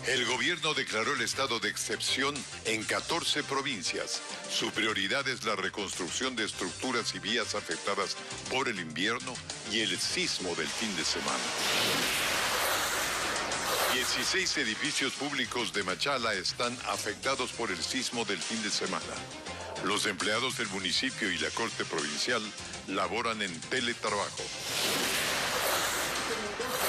El gobierno declaró el estado de excepción en 14 provincias. Su prioridad es la reconstrucción de estructuras y vías afectadas por el invierno y el sismo del fin de semana. 16 edificios públicos de Machala están afectados por el sismo del fin de semana. Los empleados del municipio y la Corte Provincial laboran en teletrabajo.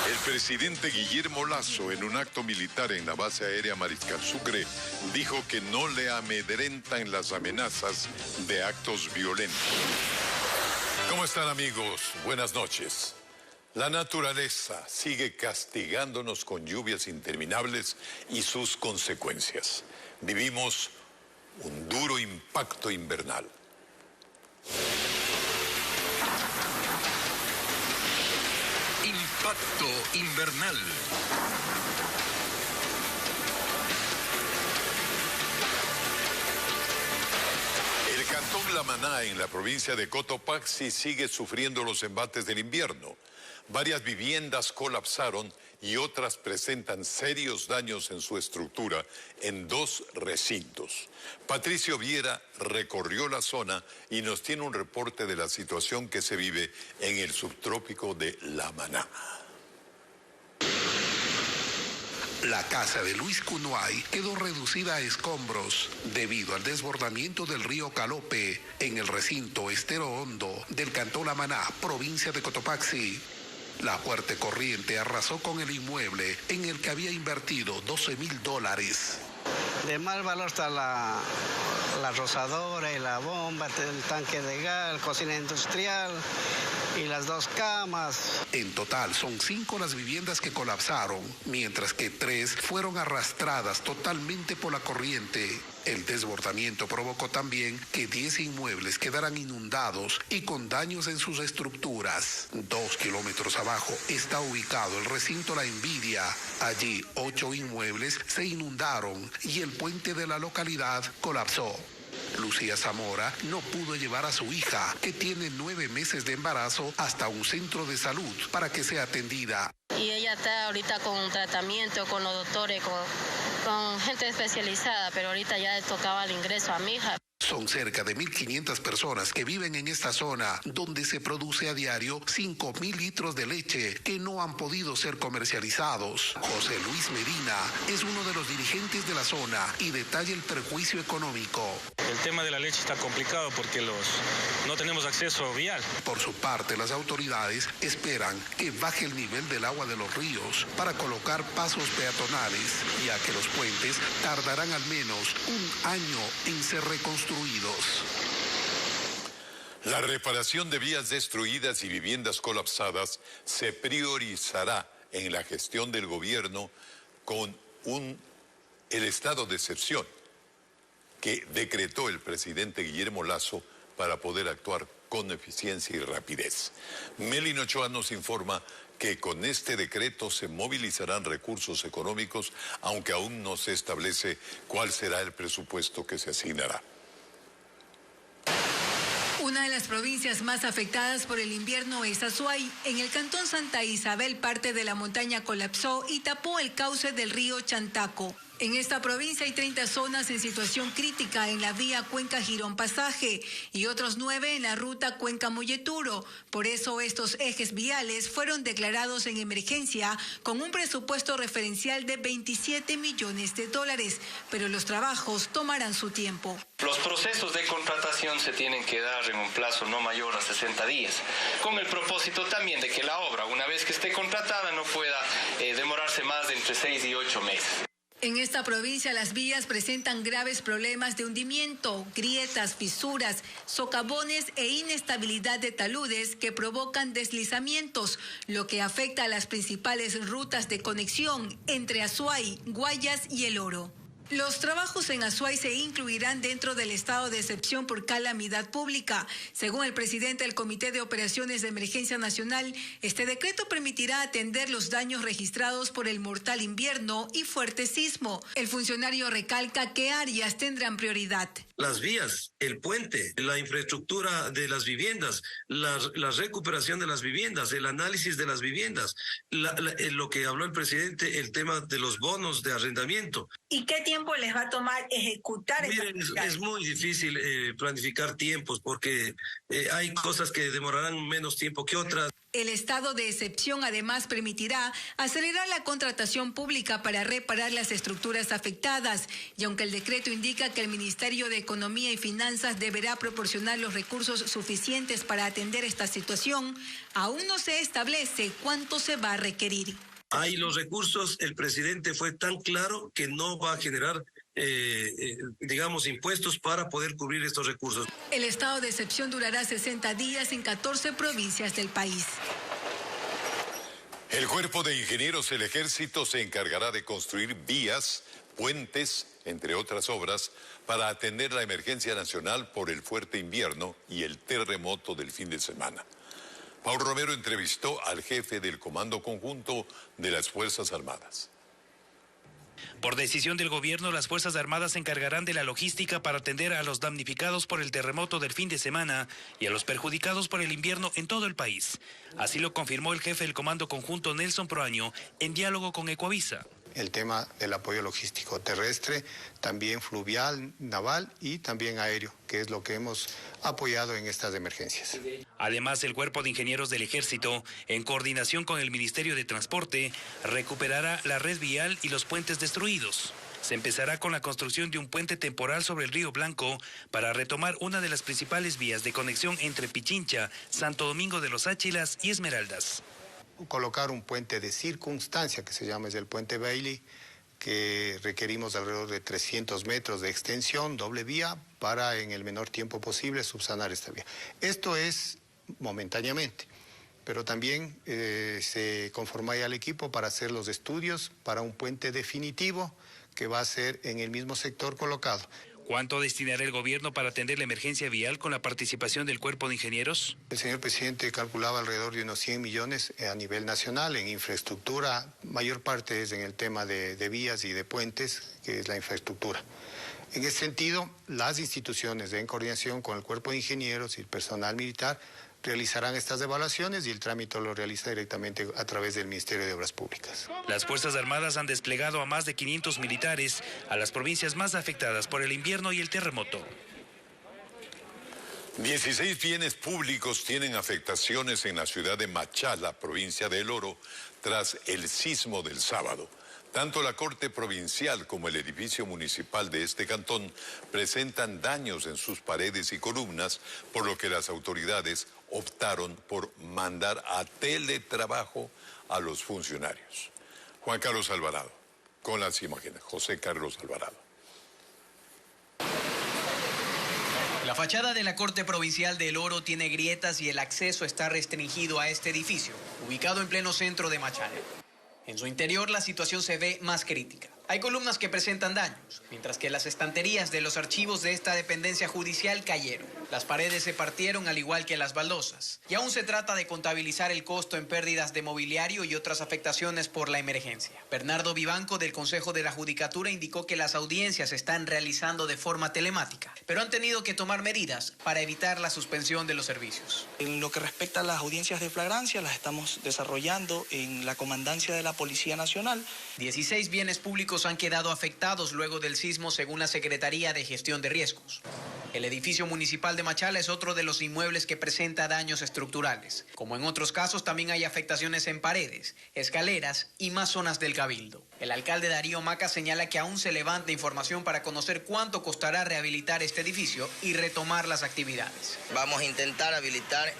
El presidente Guillermo Lasso, en un acto militar en la base aérea Mariscal Sucre, dijo que no le amedrentan las amenazas de actos violentos. ¿Cómo están, amigos? Buenas noches. La naturaleza sigue castigándonos con lluvias interminables y sus consecuencias. Vivimos un duro impacto invernal. Impacto invernal. El cantón La Maná, en la provincia de Cotopaxi, sigue sufriendo los embates del invierno. Varias viviendas colapsaron y otras presentan serios daños en su estructura en 2 recintos. Patricio Viera recorrió la zona y nos tiene un reporte de la situación que se vive en el subtrópico de La Maná. La casa de Luis Cunuay quedó reducida a escombros debido al desbordamiento del río Calope en el recinto Estero Hondo del cantón La Maná, provincia de Cotopaxi. La fuerte corriente arrasó con el inmueble en el que había invertido $12,000. De mal valor está la rozadora y la bomba, el tanque de gas, cocina industrial y las 2 camas. En total son 5 las viviendas que colapsaron, mientras que 3 fueron arrastradas totalmente por la corriente. El desbordamiento provocó también que 10 inmuebles quedaran inundados y con daños en sus estructuras. 2 kilómetros abajo está ubicado el recinto La Envidia. Allí 8 inmuebles se inundaron y el puente de la localidad colapsó. Lucía Zamora no pudo llevar a su hija, que tiene 9 meses de embarazo, hasta un centro de salud para que sea atendida. Y ella está ahorita con un tratamiento, con los doctores, con gente especializada, pero ahorita ya le tocaba el ingreso a mi hija. Son cerca de 1.500 personas que viven en esta zona, donde se produce a diario 5.000 litros de leche que no han podido ser comercializados. José Luis Medina es uno de los dirigentes de la zona y detalla el perjuicio económico. El tema de la leche está complicado porque no tenemos acceso vial. Por su parte, las autoridades esperan que baje el nivel del agua de los ríos para colocar pasos peatonales, ya que los puentes tardarán al menos un año en ser reconstruidos. La reparación de vías destruidas y viviendas colapsadas se priorizará en la gestión del gobierno con el estado de excepción que decretó el presidente Guillermo Lasso para poder actuar con eficiencia y rapidez. Melin Ochoa nos informa que con este decreto se movilizarán recursos económicos, aunque aún no se establece cuál será el presupuesto que se asignará. Una de las provincias más afectadas por el invierno es Azuay. En el cantón Santa Isabel, parte de la montaña colapsó y tapó el cauce del río Chantaco. En esta provincia hay 30 zonas en situación crítica en la vía Cuenca-Girón Pasaje y otros 9 en la ruta Cuenca-Molleturo. Por eso estos ejes viales fueron declarados en emergencia con un presupuesto referencial de $27 millones, pero los trabajos tomarán su tiempo. Los procesos de contratación se tienen que dar en un plazo no mayor a 60 días, con el propósito también de que la obra, una vez que esté contratada, no pueda demorarse más de entre 6 y 8 meses. En esta provincia las vías presentan graves problemas de hundimiento, grietas, fisuras, socavones e inestabilidad de taludes que provocan deslizamientos, lo que afecta a las principales rutas de conexión entre Azuay, Guayas y El Oro. Los trabajos en Azuay se incluirán dentro del estado de excepción por calamidad pública. Según el presidente del Comité de Operaciones de Emergencia Nacional, este decreto permitirá atender los daños registrados por el mortal invierno y fuerte sismo. El funcionario recalca qué áreas tendrán prioridad. Las vías, el puente, la infraestructura de las viviendas, la recuperación de las viviendas, el análisis de las viviendas, lo que habló el presidente, el tema de los bonos de arrendamiento. ¿Y qué tiempo les va a tomar ejecutar? Miren, es muy difícil planificar tiempos porque hay cosas que demorarán menos tiempo que otras. El estado de excepción además permitirá acelerar la contratación pública para reparar las estructuras afectadas. Y aunque el decreto indica que el Ministerio de Economía y Finanzas deberá proporcionar los recursos suficientes para atender esta situación, aún no se establece cuánto se va a requerir. Hay los recursos, el presidente fue tan claro que no va a generar impuestos para poder cubrir estos recursos. El estado de excepción durará 60 días en 14 provincias del país. El Cuerpo de Ingenieros del Ejército se encargará de construir vías, puentes, entre otras obras, para atender la emergencia nacional por el fuerte invierno y el terremoto del fin de semana. Paul Romero entrevistó al jefe del Comando Conjunto de las Fuerzas Armadas. Por decisión del gobierno, las Fuerzas Armadas se encargarán de la logística para atender a los damnificados por el terremoto del fin de semana y a los perjudicados por el invierno en todo el país. Así lo confirmó el jefe del Comando Conjunto, Nelson Proaño, en diálogo con Ecuavisa. El tema del apoyo logístico terrestre, también fluvial, naval y también aéreo, que es lo que hemos apoyado en estas emergencias. Además, el Cuerpo de Ingenieros del Ejército, en coordinación con el Ministerio de Transporte, recuperará la red vial y los puentes destruidos. Se empezará con la construcción de un puente temporal sobre el Río Blanco para retomar una de las principales vías de conexión entre Pichincha, Santo Domingo de los Áchilas y Esmeraldas. Colocar un puente de circunstancia, que se llama es el puente Bailey, que requerimos alrededor de 300 metros de extensión, doble vía, para en el menor tiempo posible subsanar esta vía. Esto es momentáneamente, pero también se conforma ya el equipo para hacer los estudios para un puente definitivo que va a ser en el mismo sector colocado. ¿Cuánto destinará el gobierno para atender la emergencia vial con la participación del Cuerpo de Ingenieros? El señor presidente calculaba alrededor de unos 100 millones a nivel nacional en infraestructura. Mayor parte es en el tema de vías y de puentes, que es la infraestructura. En ese sentido, las instituciones en coordinación con el Cuerpo de Ingenieros y el personal militar realizarán estas evaluaciones y el trámite lo realiza directamente a través del Ministerio de Obras Públicas. Las Fuerzas Armadas han desplegado a más de 500 militares a las provincias más afectadas por el invierno y el terremoto. 16 bienes públicos tienen afectaciones en la ciudad de Machala, provincia de El Oro, tras el sismo del sábado. Tanto la Corte Provincial como el edificio municipal de este cantón presentan daños en sus paredes y columnas, por lo que las autoridades optaron por mandar a teletrabajo a los funcionarios. Juan Carlos Alvarado, con las imágenes. José Carlos Alvarado. La fachada de la Corte Provincial de El Oro tiene grietas y el acceso está restringido a este edificio, ubicado en pleno centro de Machala. En su interior la situación se ve más crítica. Hay columnas que presentan daños, mientras que las estanterías de los archivos de esta dependencia judicial cayeron. Las paredes se partieron al igual que las baldosas. Y aún se trata de contabilizar el costo en pérdidas de mobiliario y otras afectaciones por la emergencia. Bernardo Vivanco del Consejo de la Judicatura indicó que las audiencias se están realizando de forma telemática, pero han tenido que tomar medidas para evitar la suspensión de los servicios. En lo que respecta a las audiencias de flagrancia, las estamos desarrollando en la Comandancia de la Policía Nacional. 16 bienes públicos han quedado afectados luego del sismo según la Secretaría de Gestión de Riesgos. El edificio municipal de Machala es otro de los inmuebles que presenta daños estructurales. Como en otros casos, también hay afectaciones en paredes, escaleras y más zonas del cabildo. El alcalde Darío Maca señala que aún se levanta información para conocer cuánto costará rehabilitar este edificio y retomar las actividades. Vamos a intentar habilitar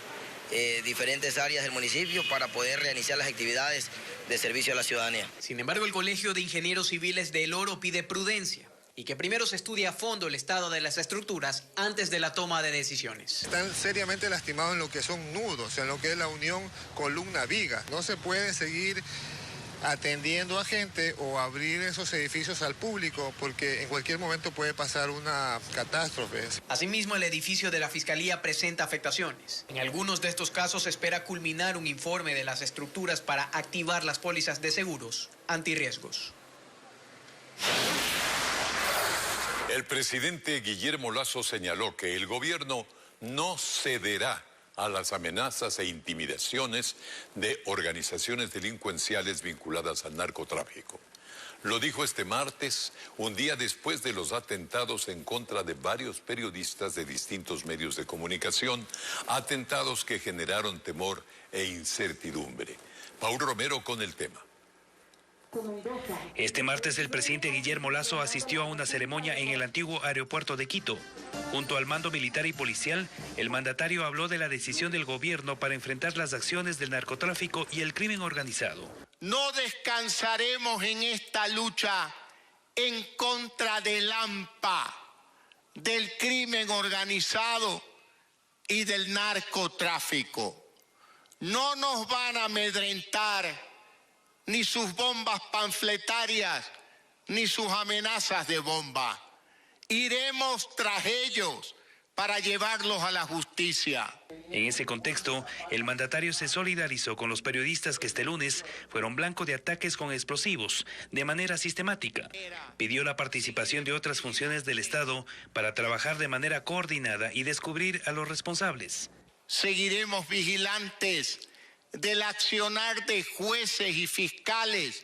diferentes áreas del municipio para poder reiniciar las actividades de servicio a la ciudadanía. Sin embargo, el Colegio de Ingenieros Civiles de El Oro pide prudencia y que primero se estudie a fondo el estado de las estructuras antes de la toma de decisiones. Están seriamente lastimados en lo que son nudos, en lo que es la unión columna-viga. No se puede seguir atendiendo a gente o abrir esos edificios al público, porque en cualquier momento puede pasar una catástrofe. Asimismo, el edificio de la Fiscalía presenta afectaciones. En algunos de estos casos se espera culminar un informe de las estructuras para activar las pólizas de seguros antirriesgos. El presidente Guillermo Lasso señaló que el gobierno no cederá a las amenazas e intimidaciones de organizaciones delincuenciales vinculadas al narcotráfico. Lo dijo este martes, un día después de los atentados en contra de varios periodistas de distintos medios de comunicación, atentados que generaron temor e incertidumbre. Paul Romero con el tema. Este martes el presidente Guillermo Lasso asistió a una ceremonia en el antiguo aeropuerto de Quito. Junto al mando militar y policial, el mandatario habló de la decisión del gobierno para enfrentar las acciones del narcotráfico y el crimen organizado. No descansaremos en esta lucha en contra del AMPA, del crimen organizado y del narcotráfico. No nos van a amedrentar ni sus bombas panfletarias, ni sus amenazas de bomba. Iremos tras ellos para llevarlos a la justicia. En ese contexto, el mandatario se solidarizó con los periodistas que este lunes fueron blanco de ataques con explosivos de manera sistemática. Pidió la participación de otras funciones del Estado para trabajar de manera coordinada y descubrir a los responsables. Seguiremos vigilantes del accionar de jueces y fiscales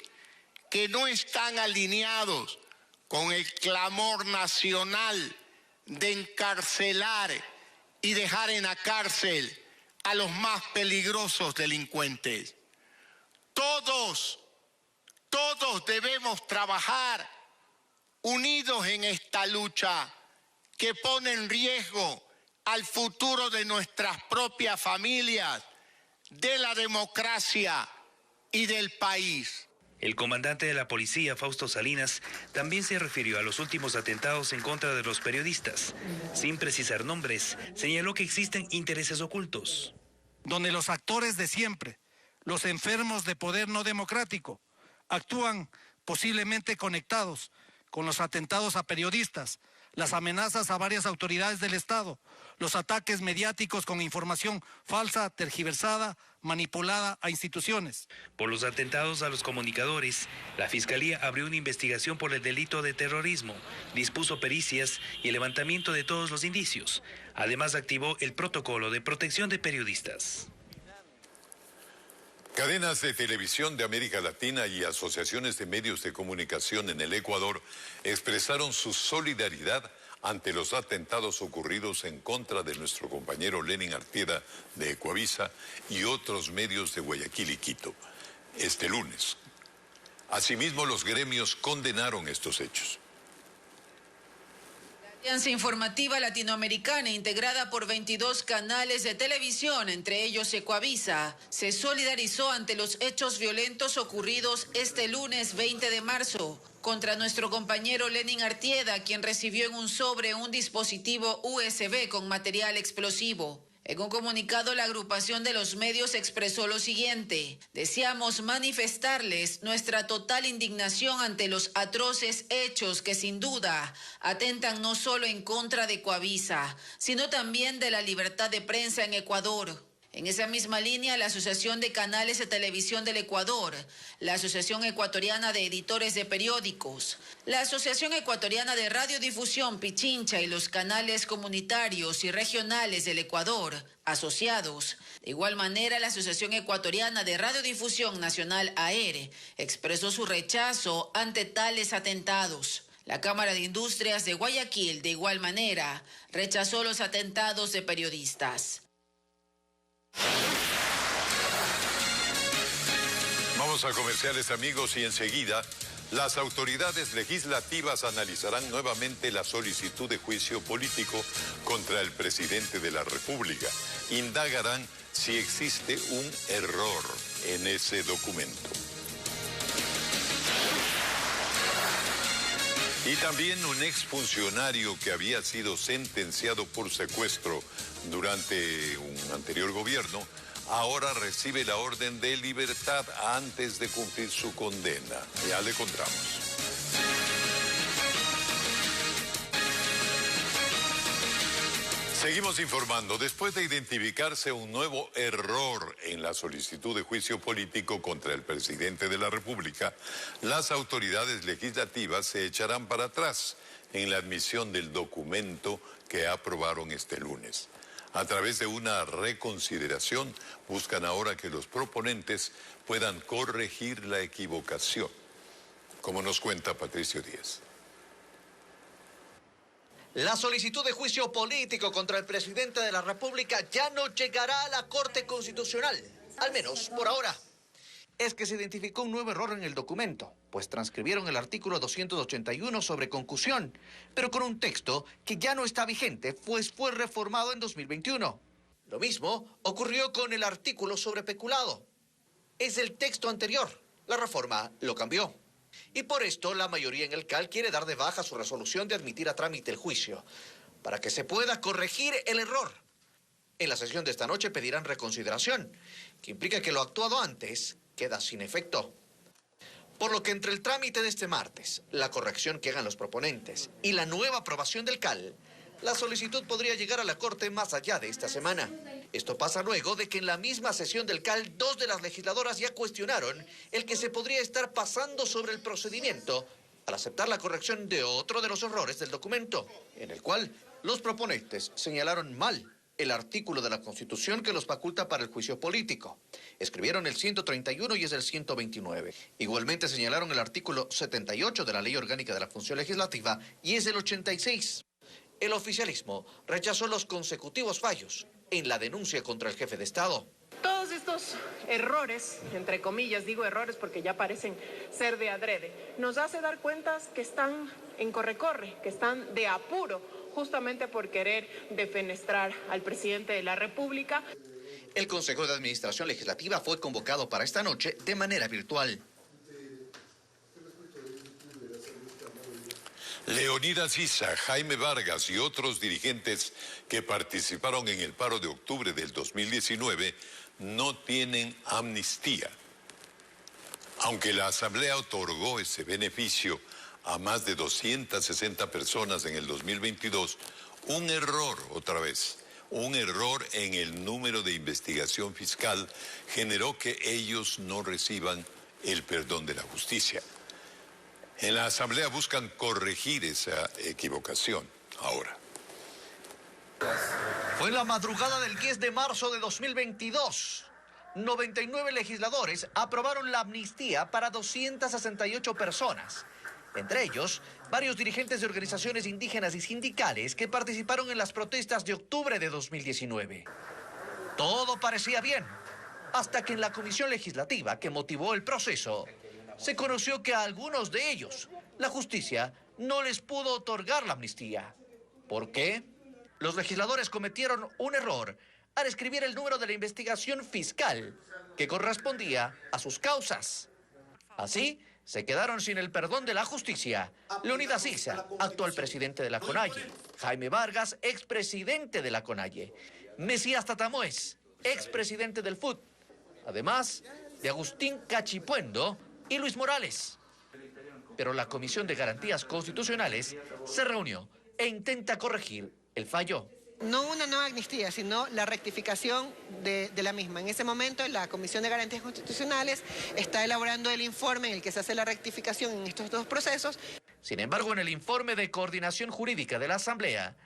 que no están alineados con el clamor nacional de encarcelar y dejar en la cárcel a los más peligrosos delincuentes. Todos debemos trabajar unidos en esta lucha que pone en riesgo al futuro de nuestras propias familias, de la democracia y del país. El comandante de la policía, Fausto Salinas, también se refirió a los últimos atentados en contra de los periodistas. Sin precisar nombres, señaló que existen intereses ocultos. Donde los actores de siempre, los enfermos de poder no democrático, actúan posiblemente conectados con los atentados a periodistas, las amenazas a varias autoridades del Estado, los ataques mediáticos con información falsa, tergiversada, manipulada a instituciones. Por los atentados a los comunicadores, la Fiscalía abrió una investigación por el delito de terrorismo, dispuso pericias y el levantamiento de todos los indicios. Además, activó el protocolo de protección de periodistas. Cadenas de televisión de América Latina y asociaciones de medios de comunicación en el Ecuador expresaron su solidaridad ante los atentados ocurridos en contra de nuestro compañero Lenin Artieda de Ecuavisa y otros medios de Guayaquil y Quito este lunes. Asimismo, los gremios condenaron estos hechos. La Alianza Informativa Latinoamericana, integrada por 22 canales de televisión, entre ellos Ecuavisa, se solidarizó ante los hechos violentos ocurridos este lunes 20 de marzo contra nuestro compañero Lenin Artieda, quien recibió en un sobre un dispositivo USB con material explosivo. En un comunicado, la agrupación de los medios expresó lo siguiente: deseamos manifestarles nuestra total indignación ante los atroces hechos que sin duda atentan no solo en contra de Ecuavisa, sino también de la libertad de prensa en Ecuador. En esa misma línea, la Asociación de Canales de Televisión del Ecuador, la Asociación Ecuatoriana de Editores de Periódicos, la Asociación Ecuatoriana de Radiodifusión Pichincha y los canales comunitarios y regionales del Ecuador, asociados. De igual manera, la Asociación Ecuatoriana de Radiodifusión Nacional AER expresó su rechazo ante tales atentados. La Cámara de Industrias de Guayaquil, de igual manera, rechazó los atentados de periodistas. Vamos a comerciales, amigos, y enseguida las autoridades legislativas analizarán nuevamente la solicitud de juicio político contra el presidente de la República. Indagarán si existe un error en ese documento. Y también un exfuncionario que había sido sentenciado por secuestro durante un anterior gobierno ahora recibe la orden de libertad antes de cumplir su condena. Ya le contamos. Seguimos informando. Después de identificarse un nuevo error en la solicitud de juicio político contra el presidente de la República, las autoridades legislativas se echarán para atrás en la admisión del documento que aprobaron este lunes. A través de una reconsideración, buscan ahora que los proponentes puedan corregir la equivocación, como nos cuenta Patricio Díaz. La solicitud de juicio político contra el presidente de la República ya no llegará a la Corte Constitucional, al menos por ahora. Es que se identificó un nuevo error en el documento, pues transcribieron el artículo 281 sobre concusión, pero con un texto que ya no está vigente, pues fue reformado en 2021. Lo mismo ocurrió con el artículo sobre peculado. Es el texto anterior, la reforma lo cambió. Y por esto la mayoría en el CAL quiere dar de baja su resolución de admitir a trámite el juicio, para que se pueda corregir el error. En la sesión de esta noche pedirán reconsideración, que implica que lo actuado antes queda sin efecto. Por lo que entre el trámite de este martes, la corrección que hagan los proponentes y la nueva aprobación del CAL, la solicitud podría llegar a la Corte más allá de esta semana. Esto pasa luego de que en la misma sesión del CAL, 2 de las legisladoras ya cuestionaron el que se podría estar pasando sobre el procedimiento al aceptar la corrección de otro de los errores del documento, en el cual los proponentes señalaron mal el artículo de la Constitución que los faculta para el juicio político. Escribieron el 131 y es el 129. Igualmente señalaron el artículo 78 de la Ley Orgánica de la Función Legislativa y es el 86. El oficialismo rechazó los consecutivos fallos en la denuncia contra el jefe de Estado. Todos estos errores, entre comillas, digo errores porque ya parecen ser de adrede, nos hace dar cuenta que están en corre-corre, que están de apuro, justamente por querer defenestrar al presidente de la República. El Consejo de Administración Legislativa fue convocado para esta noche de manera virtual. Leonidas Issa, Jaime Vargas y otros dirigentes que participaron en el paro de octubre del 2019 no tienen amnistía. Aunque la Asamblea otorgó ese beneficio a más de 260 personas en el 2022, un error, otra vez, un error en el número de investigación fiscal generó que ellos no reciban el perdón de la justicia. En la Asamblea buscan corregir esa equivocación ahora. Fue en la madrugada del 10 de marzo de 2022. 99 legisladores aprobaron la amnistía para 268 personas. Entre ellos, varios dirigentes de organizaciones indígenas y sindicales que participaron en las protestas de octubre de 2019. Todo parecía bien, hasta que en la comisión legislativa que motivó el proceso, se conoció que a algunos de ellos la justicia no les pudo otorgar la amnistía. ¿Por qué? Los legisladores cometieron un error al escribir el número de la investigación fiscal que correspondía a sus causas. Así, se quedaron sin el perdón de la justicia Leonidas Issa, actual presidente de la CONAIE, Jaime Vargas, expresidente de la CONAIE, Mesías Tatamoes, expresidente del FUT, además de Agustín Cachipuendo y Luis Morales. Pero la Comisión de Garantías Constitucionales se reunió e intenta corregir el fallo. No una nueva amnistía, sino la rectificación de la misma. En ese momento, la Comisión de Garantías Constitucionales está elaborando el informe en el que se hace la rectificación en estos dos procesos. Sin embargo, en el informe de coordinación jurídica de la Asamblea,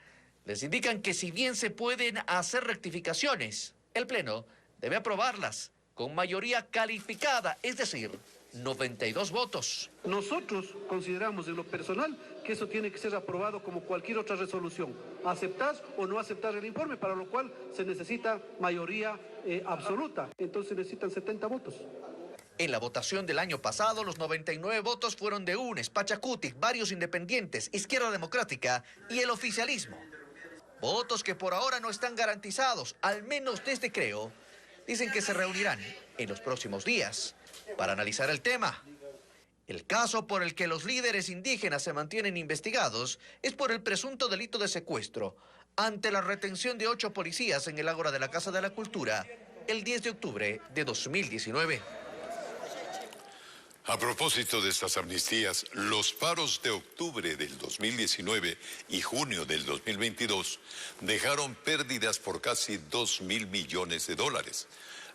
les indican que si bien se pueden hacer rectificaciones, el Pleno debe aprobarlas con mayoría calificada, es decir, 92 votos. Nosotros consideramos en lo personal que eso tiene que ser aprobado como cualquier otra resolución. Aceptar o no aceptar el informe, para lo cual se necesita mayoría absoluta. Entonces necesitan 70 votos. En la votación del año pasado, los 99 votos fueron de UNES, Pachacutic, varios independientes, Izquierda Democrática y el oficialismo. Votos que por ahora no están garantizados, al menos desde Creo. Dicen que se reunirán en los próximos días para analizar el tema. El caso por el que los líderes indígenas se mantienen investigados es por el presunto delito de secuestro ante la retención de 8 policías en el ágora de la Casa de la Cultura el 10 de octubre de 2019. A propósito de estas amnistías, los paros de octubre del 2019 y junio del 2022 dejaron pérdidas por casi 2.000 millones de dólares.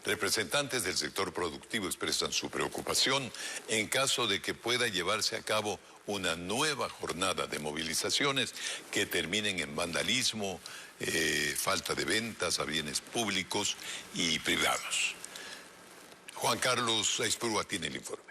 Representantes del sector productivo expresan su preocupación en caso de que pueda llevarse a cabo una nueva jornada de movilizaciones que terminen en vandalismo, falta de ventas a bienes públicos y privados. Juan Carlos Aispurúa tiene el informe.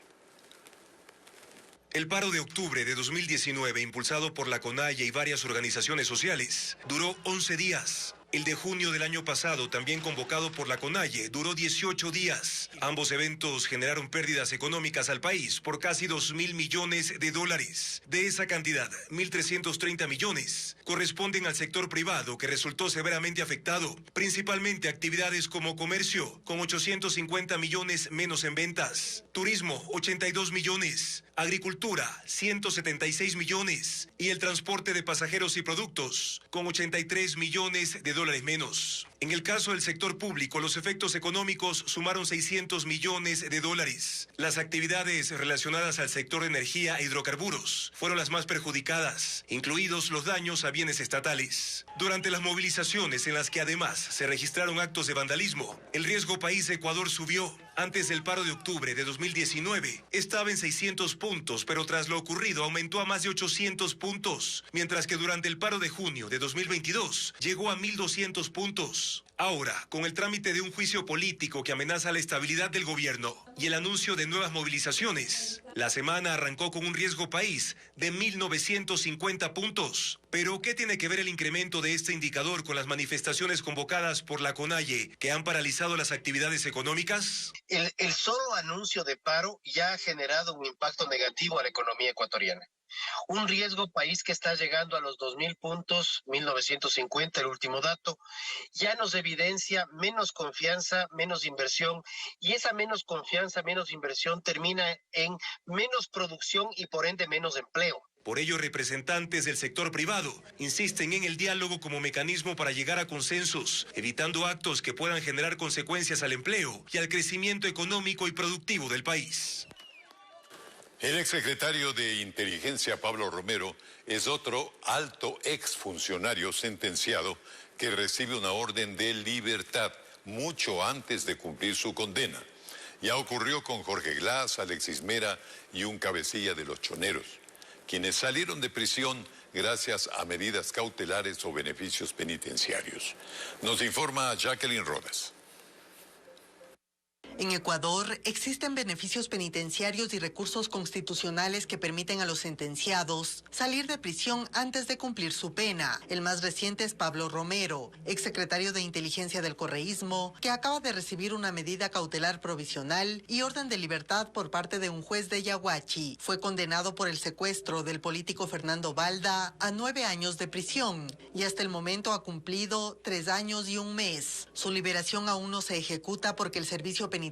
El paro de octubre de 2019, impulsado por la CONAIE y varias organizaciones sociales, duró 11 días. El de junio del año pasado, también convocado por la CONAIE, duró 18 días. Ambos eventos generaron pérdidas económicas al país por casi 2.000 millones de dólares. De esa cantidad, 1.330 millones corresponden al sector privado, que resultó severamente afectado, principalmente actividades como comercio, con 850 millones menos en ventas, turismo, 82 millones, agricultura, 176 millones, y el transporte de pasajeros y productos, con 83 millones de dólares menos. En el caso del sector público, los efectos económicos sumaron 600 millones de dólares. Las actividades relacionadas al sector de energía e hidrocarburos fueron las más perjudicadas, incluidos los daños a bienes estatales. Durante las movilizaciones, en las que además se registraron actos de vandalismo, el riesgo país Ecuador subió. Antes del paro de octubre de 2019, estaba en 600 puntos, pero tras lo ocurrido aumentó a más de 800 puntos, mientras que durante el paro de junio de 2022 llegó a 1.200 puntos. Ahora, con el trámite de un juicio político que amenaza la estabilidad del gobierno y el anuncio de nuevas movilizaciones, la semana arrancó con un riesgo país de 1.950 puntos. Pero, ¿qué tiene que ver el incremento de este indicador con las manifestaciones convocadas por la CONAIE que han paralizado las actividades económicas? El solo anuncio de paro ya ha generado un impacto negativo a la economía ecuatoriana. Un riesgo país que está llegando a los 2.000 puntos, 1.950, el último dato, ya nos evidencia menos confianza, menos inversión, y esa menos confianza, menos inversión termina en menos producción y por ende menos empleo. Por ello, representantes del sector privado insisten en el diálogo como mecanismo para llegar a consensos, evitando actos que puedan generar consecuencias al empleo y al crecimiento económico y productivo del país. El exsecretario de Inteligencia, Pablo Romero, es otro alto exfuncionario sentenciado que recibe una orden de libertad mucho antes de cumplir su condena. Ya ocurrió con Jorge Glass, Alexis Mera y un cabecilla de los Choneros, quienes salieron de prisión gracias a medidas cautelares o beneficios penitenciarios. Nos informa Jacqueline Rodas. En Ecuador existen beneficios penitenciarios y recursos constitucionales que permiten a los sentenciados salir de prisión antes de cumplir su pena. El más reciente es Pablo Romero, exsecretario de Inteligencia del Correísmo, que acaba de recibir una medida cautelar provisional y orden de libertad por parte de un juez de Yaguachi. Fue condenado por el secuestro del político Fernando Balda a 9 años de prisión y hasta el momento ha cumplido 3 años y 1 mes. Su liberación aún no se ejecuta porque el servicio penitenciario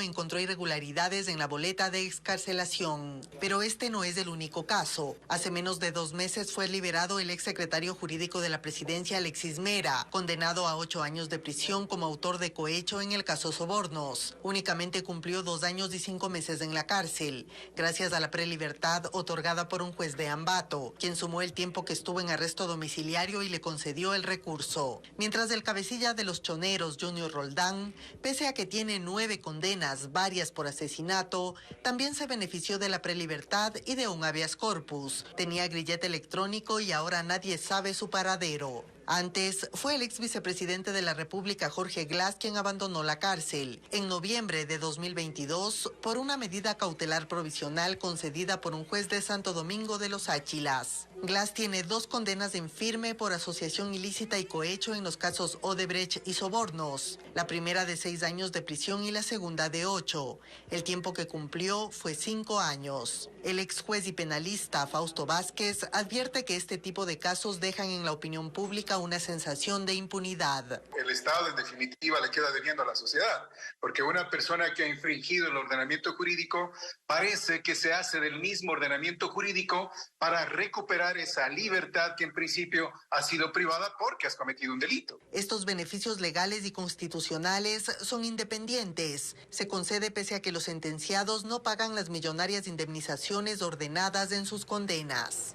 encontró irregularidades en la boleta de excarcelación. Pero este no es el único caso. Hace menos de 2 meses fue liberado el exsecretario jurídico de la presidencia, Alexis Mera, condenado a 8 años de prisión como autor de cohecho en el caso Sobornos. Únicamente cumplió 2 años y 5 meses en la cárcel, gracias a la prelibertad otorgada por un juez de Ambato, quien sumó el tiempo que estuvo en arresto domiciliario y le concedió el recurso. Mientras el cabecilla de los Choneros, Junior Roldán, pese a que tiene 9 condenas, varias por asesinato, también se benefició de la prelibertad y de un habeas corpus. Tenía grillete electrónico y ahora nadie sabe su paradero. Antes, fue el ex vicepresidente de la República, Jorge Glass, quien abandonó la cárcel en noviembre de 2022 por una medida cautelar provisional concedida por un juez de Santo Domingo de los Áchilas. Glass tiene 2 condenas en firme por asociación ilícita y cohecho en los casos Odebrecht y Sobornos, la primera de 6 años de prisión y la segunda de 8. El tiempo que cumplió fue 5 años. El ex juez y penalista Fausto Vázquez advierte que este tipo de casos dejan en la opinión pública provoca una sensación de impunidad. El Estado, en definitiva, le queda debiendo a la sociedad, porque una persona que ha infringido el ordenamiento jurídico parece que se hace del mismo ordenamiento jurídico para recuperar esa libertad que en principio ha sido privada porque has cometido un delito. Estos beneficios legales y constitucionales son independientes. Se concede pese a que los sentenciados no pagan las millonarias indemnizaciones ordenadas en sus condenas.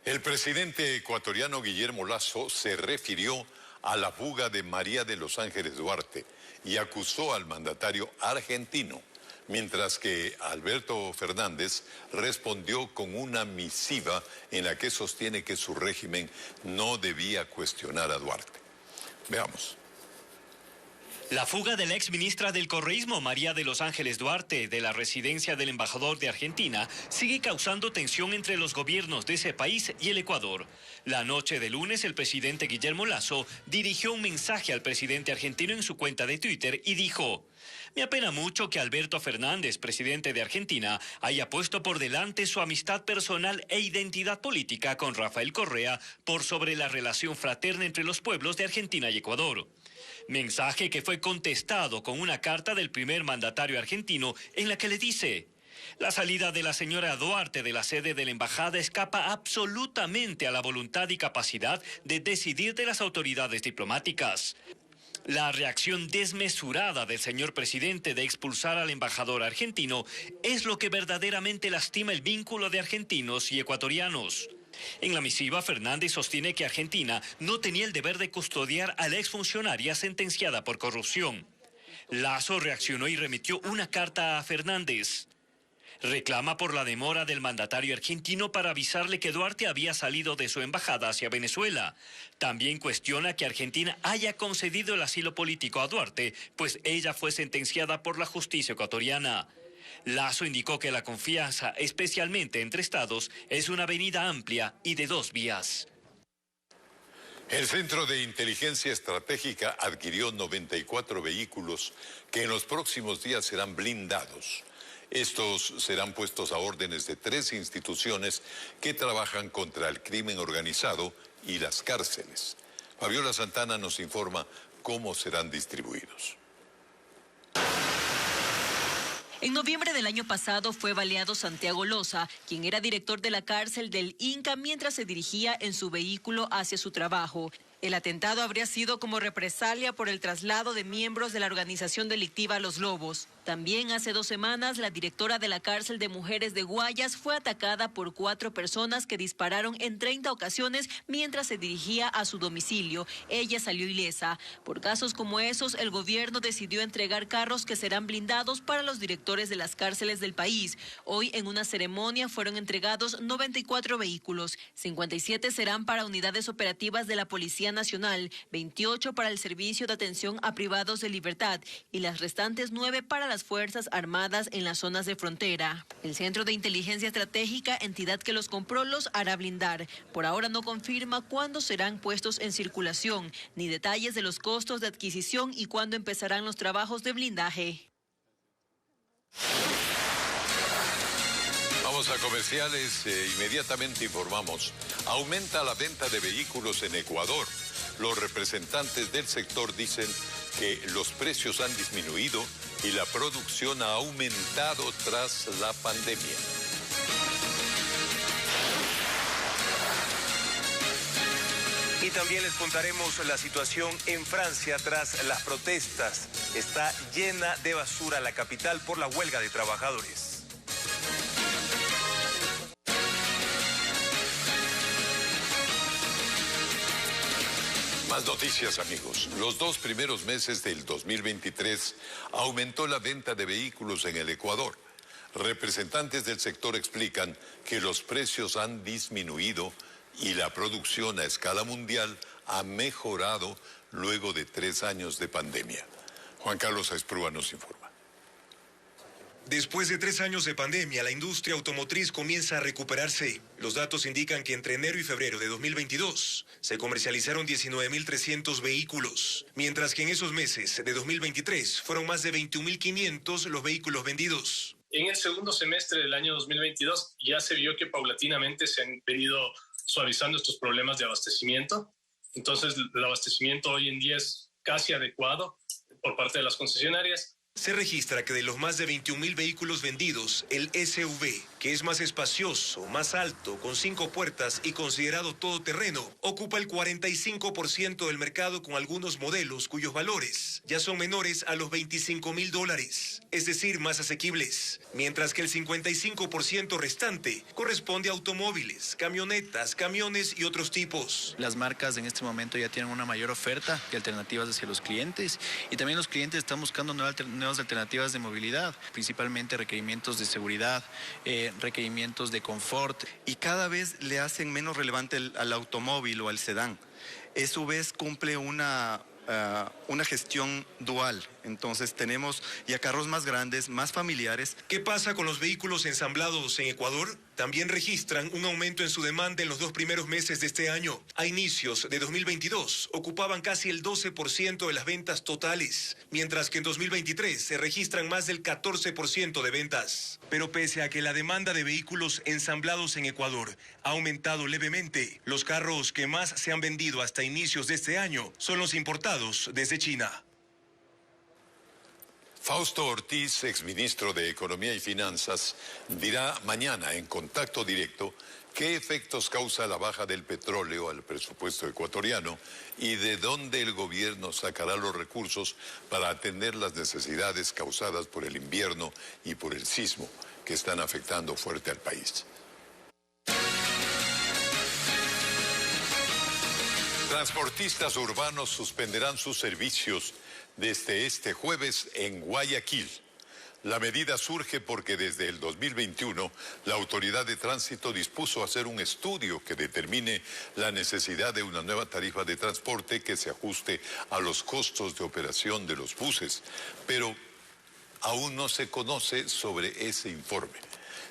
El presidente ecuatoriano Guillermo Lasso se refirió a la fuga de María de los Ángeles Duarte y acusó al mandatario argentino, mientras que Alberto Fernández respondió con una misiva en la que sostiene que su régimen no debía cuestionar a Duarte. Veamos. La fuga de la exministra del correísmo María de los Ángeles Duarte de la residencia del embajador de Argentina sigue causando tensión entre los gobiernos de ese país y el Ecuador. La noche de lunes, el presidente Guillermo Lasso dirigió un mensaje al presidente argentino en su cuenta de Twitter y dijo: "Me apena mucho que Alberto Fernández, presidente de Argentina, haya puesto por delante su amistad personal e identidad política con Rafael Correa por sobre la relación fraterna entre los pueblos de Argentina y Ecuador". Mensaje que fue contestado con una carta del primer mandatario argentino en la que le dice: "La salida de la señora Duarte de la sede de la embajada escapa absolutamente a la voluntad y capacidad de decidir de las autoridades diplomáticas". La reacción desmesurada del señor presidente de expulsar al embajador argentino es lo que verdaderamente lastima el vínculo de argentinos y ecuatorianos. En la misiva, Fernández sostiene que Argentina no tenía el deber de custodiar a la exfuncionaria sentenciada por corrupción. Lasso reaccionó y remitió una carta a Fernández. Reclama por la demora del mandatario argentino para avisarle que Duarte había salido de su embajada hacia Venezuela. También cuestiona que Argentina haya concedido el asilo político a Duarte, pues ella fue sentenciada por la justicia ecuatoriana. Lasso indicó que la confianza, especialmente entre estados, es una avenida amplia y de dos vías. El Centro de Inteligencia Estratégica adquirió 94 vehículos que en los próximos días serán blindados. Estos serán puestos a órdenes de 3 instituciones que trabajan contra el crimen organizado y las cárceles. Fabiola Santana nos informa cómo serán distribuidos. En noviembre del año pasado fue baleado Santiago Loza, quien era director de la cárcel del Inca mientras se dirigía en su vehículo hacia su trabajo. El atentado habría sido como represalia por el traslado de miembros de la organización delictiva Los Lobos. También hace 2 semanas, la directora de la cárcel de mujeres de Guayas fue atacada por 4 personas que dispararon en 30 ocasiones mientras se dirigía a su domicilio. Ella salió ilesa. Por casos como esos, el gobierno decidió entregar carros que serán blindados para los directores de las cárceles del país. Hoy, en una ceremonia, fueron entregados 94 vehículos. 57 serán para unidades operativas de la Policía Nacional, 28 para el Servicio de Atención a Privados de Libertad y las restantes 9 para las Fuerzas Armadas en las zonas de frontera. El Centro de Inteligencia Estratégica, entidad que los compró, los hará blindar. Por ahora no confirma cuándo serán puestos en circulación, ni detalles de los costos de adquisición y cuándo empezarán los trabajos de blindaje. Vamos a comerciales, inmediatamente informamos. Aumenta la venta de vehículos en Ecuador. Los representantes del sector dicen que los precios han disminuido y la producción ha aumentado tras la pandemia. Y también les contaremos la situación en Francia tras las protestas. Está llena de basura la capital por la huelga de trabajadores. Más noticias, amigos. Los 2 primeros meses del 2023 aumentó la venta de vehículos en el Ecuador. Representantes del sector explican que los precios han disminuido y la producción a escala mundial ha mejorado luego de 3 años de pandemia. Juan Carlos Aesprúa nos informa. Después de 3 años de pandemia, la industria automotriz comienza a recuperarse. Los datos indican que entre enero y febrero de 2022 se comercializaron 19.300 vehículos, mientras que en esos meses de 2023 fueron más de 21.500 los vehículos vendidos. En el segundo semestre del año 2022 ya se vio que paulatinamente se han venido suavizando estos problemas de abastecimiento. Entonces, el abastecimiento hoy en día es casi adecuado por parte de las concesionarias. Se registra que de los más de 21,000 vehículos vendidos, el SUV, que es más espacioso, más alto, con 5 puertas y considerado todoterreno, ocupa el 45% del mercado, con algunos modelos cuyos valores ya son menores a los $25,000, es decir, más asequibles, mientras que el 55% restante corresponde a automóviles, camionetas, camiones y otros tipos. Las marcas en este momento ya tienen una mayor oferta que alternativas hacia los clientes, y también los clientes están buscando nuevas alternativas de movilidad, principalmente requerimientos de seguridad, requerimientos de confort. Y cada vez le hacen menos relevante al automóvil o al sedán. SUV cumple una gestión dual. Entonces tenemos ya carros más grandes, más familiares. ¿Qué pasa con los vehículos ensamblados en Ecuador? También registran un aumento en su demanda en los 2 primeros meses de este año. A inicios de 2022 ocupaban casi el 12% de las ventas totales, mientras que en 2023 se registran más del 14% de ventas. Pero pese a que la demanda de vehículos ensamblados en Ecuador ha aumentado levemente, los carros que más se han vendido hasta inicios de este año son los importados desde China. Fausto Ortiz, exministro de Economía y Finanzas, dirá mañana en Contacto Directo qué efectos causa la baja del petróleo al presupuesto ecuatoriano y de dónde el gobierno sacará los recursos para atender las necesidades causadas por el invierno y por el sismo que están afectando fuerte al país. Transportistas urbanos suspenderán sus servicios desde este jueves en Guayaquil. La medida surge porque desde el 2021 la Autoridad de Tránsito dispuso hacer un estudio que determine la necesidad de una nueva tarifa de transporte que se ajuste a los costos de operación de los buses, pero aún no se conoce sobre ese informe.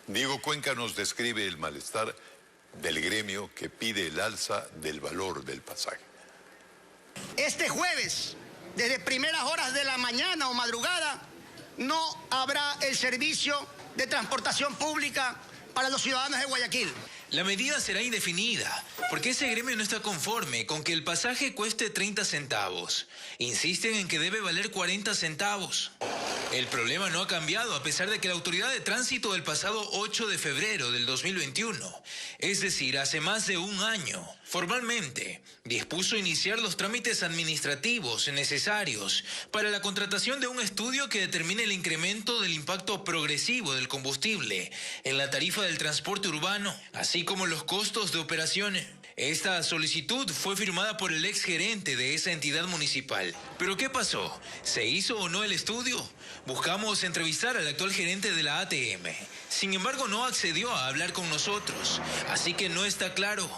Diego Cuenca nos describe el malestar del gremio que pide el alza del valor del pasaje. Este jueves, desde primeras horas de la mañana o madrugada, no habrá el servicio de transportación pública para los ciudadanos de Guayaquil. La medida será indefinida, porque ese gremio no está conforme con que el pasaje cueste 30 centavos. Insisten en que debe valer 40 centavos. El problema no ha cambiado a pesar de que la Autoridad de Tránsito del pasado 8 de febrero del 2021, es decir, hace más de un año, formalmente dispuso iniciar los trámites administrativos necesarios para la contratación de un estudio que determine el incremento del impacto progresivo del combustible en la tarifa del transporte urbano, así como los costos de operaciones. Esta solicitud fue firmada por el exgerente de esa entidad municipal. ¿Pero qué pasó? ¿Se hizo o no el estudio? Buscamos entrevistar al actual gerente de la ATM. Sin embargo, no accedió a hablar con nosotros, así que no está claro.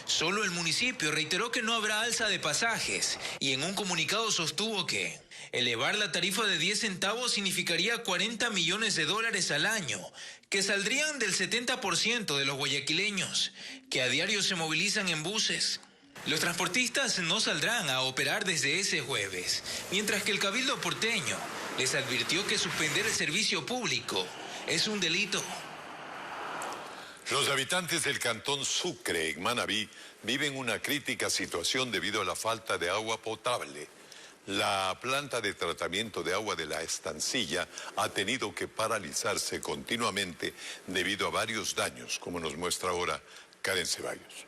Solo el municipio reiteró que no habrá alza de pasajes y en un comunicado sostuvo que elevar la tarifa de 10 centavos significaría $40 millones al año, que saldrían del 70% de los guayaquileños, que a diario se movilizan en buses. Los transportistas no saldrán a operar desde ese jueves, mientras que el Cabildo porteño les advirtió que suspender el servicio público es un delito. Los habitantes del cantón Sucre, en Manabí, viven una crítica situación debido a la falta de agua potable. La planta de tratamiento de agua de La Estancilla ha tenido que paralizarse continuamente debido a varios daños, como nos muestra ahora Karen Ceballos.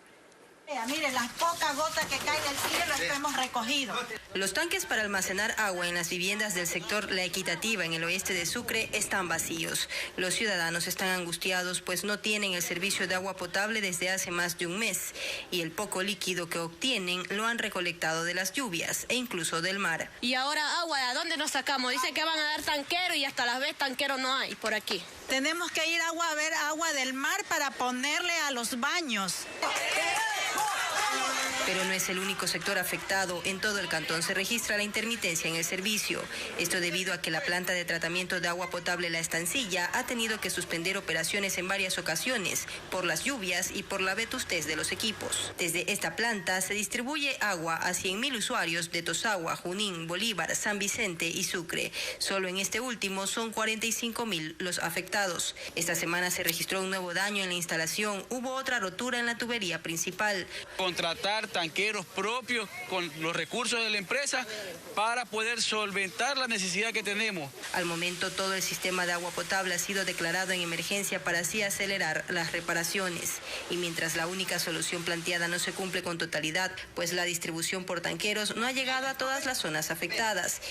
Mire, las pocas gotas que caen del cielo las hemos recogido. Los tanques para almacenar agua en las viviendas del sector La Equitativa en el oeste de Sucre están vacíos. Los ciudadanos están angustiados pues no tienen el servicio de agua potable desde hace más de un mes y el poco líquido que obtienen lo han recolectado de las lluvias e incluso del mar. Y ahora agua, ¿de dónde nos sacamos? Dicen que van a dar tanquero y hasta las veces tanquero no hay por aquí. Tenemos que ir a ver agua del mar para ponerle a los baños. Pero no es el único sector afectado. En todo el cantón se registra la intermitencia en el servicio. Esto debido a que la planta de tratamiento de agua potable La Estancilla ha tenido que suspender operaciones en varias ocasiones por las lluvias y por la vetustez de los equipos. Desde esta planta se distribuye agua a 100.000 usuarios de Tosagua, Junín, Bolívar, San Vicente y Sucre. Solo en este último son 45.000 los afectados. Esta semana se registró un nuevo daño en la instalación. Hubo otra rotura en la tubería principal. Contratar tanqueros propios con los recursos de la empresa para poder solventar la necesidad que tenemos. Al momento todo el sistema de agua potable ha sido declarado en emergencia para así acelerar las reparaciones. Y mientras la única solución planteada no se cumple con totalidad, pues la distribución por tanqueros no ha llegado a todas las zonas afectadas.